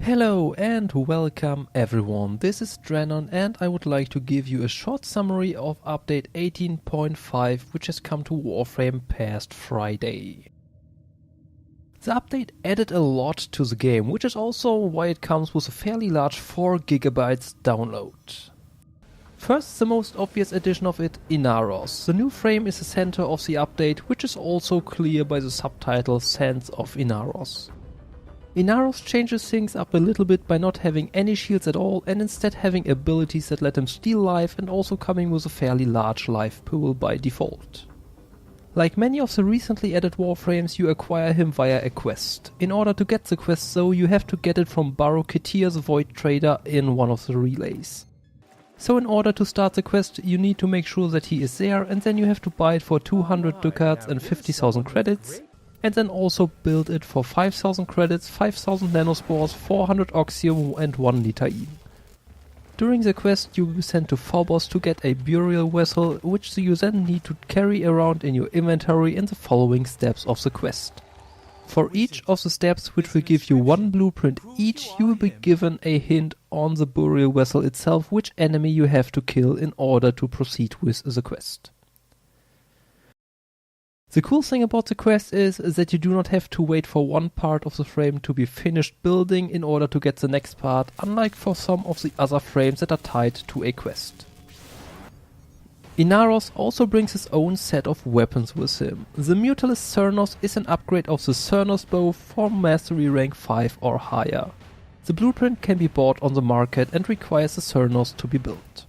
Hello and welcome everyone, this is Drennon and I would like to give you a short summary of update 18.5 which has come to Warframe past Friday. The update added a lot to the game, which is also why it comes with a fairly large 4 GB download. First, the most obvious addition of it, Inaros. The new frame is the center of the update, which is also clear by the subtitle Sands of Inaros. Inaros changes things up a little bit by not having any shields at all and instead having abilities that let him steal life and also coming with a fairly large life pool by default. Like many of the recently added Warframes, you acquire him via a quest. In order to get the quest though, you have to get it from Baru Ketir, the Void Trader, in one of the relays. So in order to start the quest, you need to make sure that he is there, and then you have to buy it for 200 ducats and 50,000 credits, and then also build it for 5,000 credits, 5,000 nanospores, 400 oxium and 1 litaine. During the quest you will be sent to Phobos to get a burial vessel, which you then need to carry around in your inventory in the following steps of the quest. For each of the steps, which will give you one blueprint each, you will be given a hint on the burial vessel itself which enemy you have to kill in order to proceed with the quest. The cool thing about the quest is that you do not have to wait for one part of the frame to be finished building in order to get the next part, unlike for some of the other frames that are tied to a quest. Inaros also brings his own set of weapons with him. The Mutalist Cernos is an upgrade of the Cernos bow for mastery rank 5 or higher. The blueprint can be bought on the market and requires the Cernos to be built.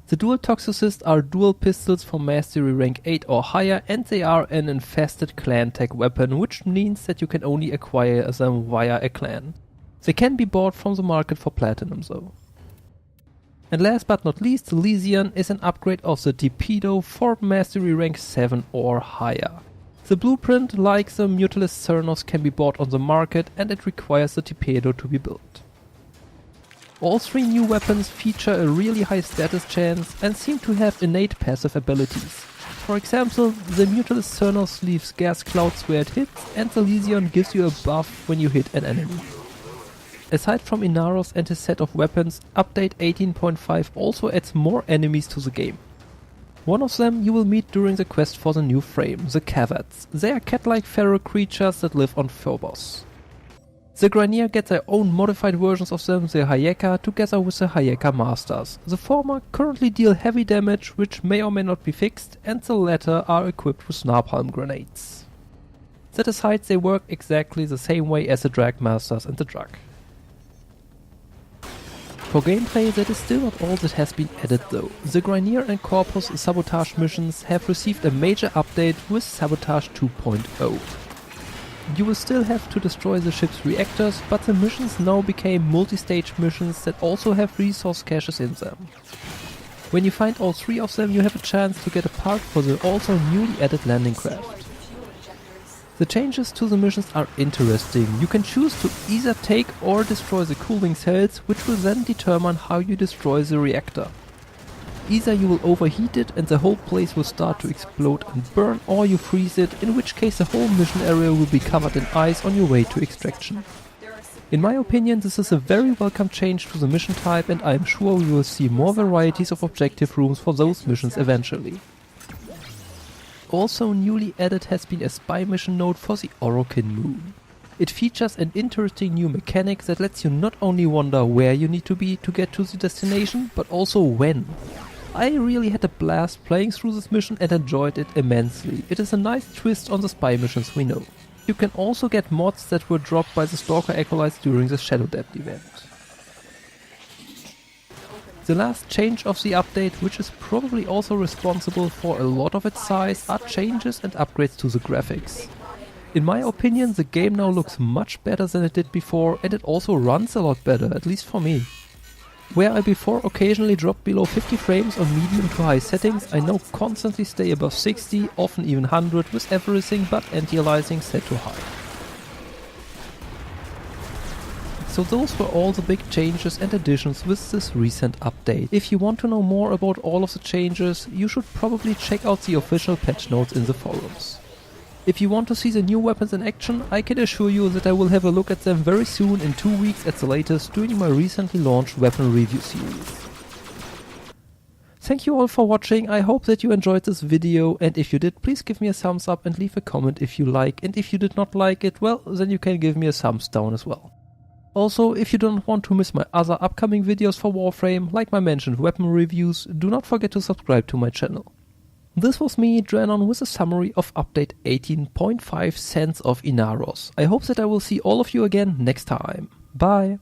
The dual Toxocyst are dual pistols for mastery rank 8 or higher, and they are an infested clan tech weapon, which means that you can only acquire them via a clan. They can be bought from the market for platinum though. And last but not least, the Lysian is an upgrade of the Torpedo for mastery rank 7 or higher. The blueprint, like the Mutalist Cernos, can be bought on the market and it requires the Torpedo to be built. All three new weapons feature a really high status chance and seem to have innate passive abilities. For example, the Mutalist Cernos leaves gas clouds where it hits, and the Lysian gives you a buff when you hit an enemy. Aside from Inaros and his set of weapons, update 18.5 also adds more enemies to the game. One of them you will meet during the quest for the new frame, the Cavats. They are cat-like feral creatures that live on Phobos. The Grineer get their own modified versions of them, the HYEKKA, together with the HYEKKA Masters. The former currently deal heavy damage, which may or may not be fixed, and the latter are equipped with napalm grenades. That aside, they work exactly the same way as the Drag Masters and the Drug. For gameplay, that is still not all that has been added though. The Grineer and Corpus sabotage missions have received a major update with Sabotage 2.0. You will still have to destroy the ship's reactors, but the missions now became multi-stage missions that also have resource caches in them. When you find all three of them, you have a chance to get a part for the also newly added landing craft. The changes to the missions are interesting. You can choose to either take or destroy the cooling cells, which will then determine how you destroy the reactor. Either you will overheat it and the whole place will start to explode and burn, or you freeze it, in which case the whole mission area will be covered in ice on your way to extraction. In my opinion, this is a very welcome change to the mission type, and I am sure we will see more varieties of objective rooms for those missions eventually. Also newly added has been a spy mission node for the Orokin Moon. It features an interesting new mechanic that lets you not only wonder where you need to be to get to the destination, but also when. I really had a blast playing through this mission and enjoyed it immensely. It is a nice twist on the spy missions we know. You can also get mods that were dropped by the Stalker Acolytes during the Shadow Depth event. The last change of the update, which is probably also responsible for a lot of its size, are changes and upgrades to the graphics. In my opinion, the game now looks much better than it did before, and it also runs a lot better, at least for me. Where I before occasionally dropped below 50 frames on medium to high settings, I now constantly stay above 60, often even 100, with everything but anti-aliasing set to high. So those were all the big changes and additions with this recent update. If you want to know more about all of the changes, you should probably check out the official patch notes in the forums. If you want to see the new weapons in action, I can assure you that I will have a look at them very soon, in 2 weeks at the latest, during my recently launched weapon review series. Thank you all for watching. I hope that you enjoyed this video, and if you did, please give me a thumbs up and leave a comment if you like, and if you did not like it, well, then you can give me a thumbs down as well. Also, if you don't want to miss my other upcoming videos for Warframe, like my mentioned weapon reviews, do not forget to subscribe to my channel. This was me, Dranon, with a summary of update 18.5 Sands of Inaros. I hope that I will see all of you again next time. Bye!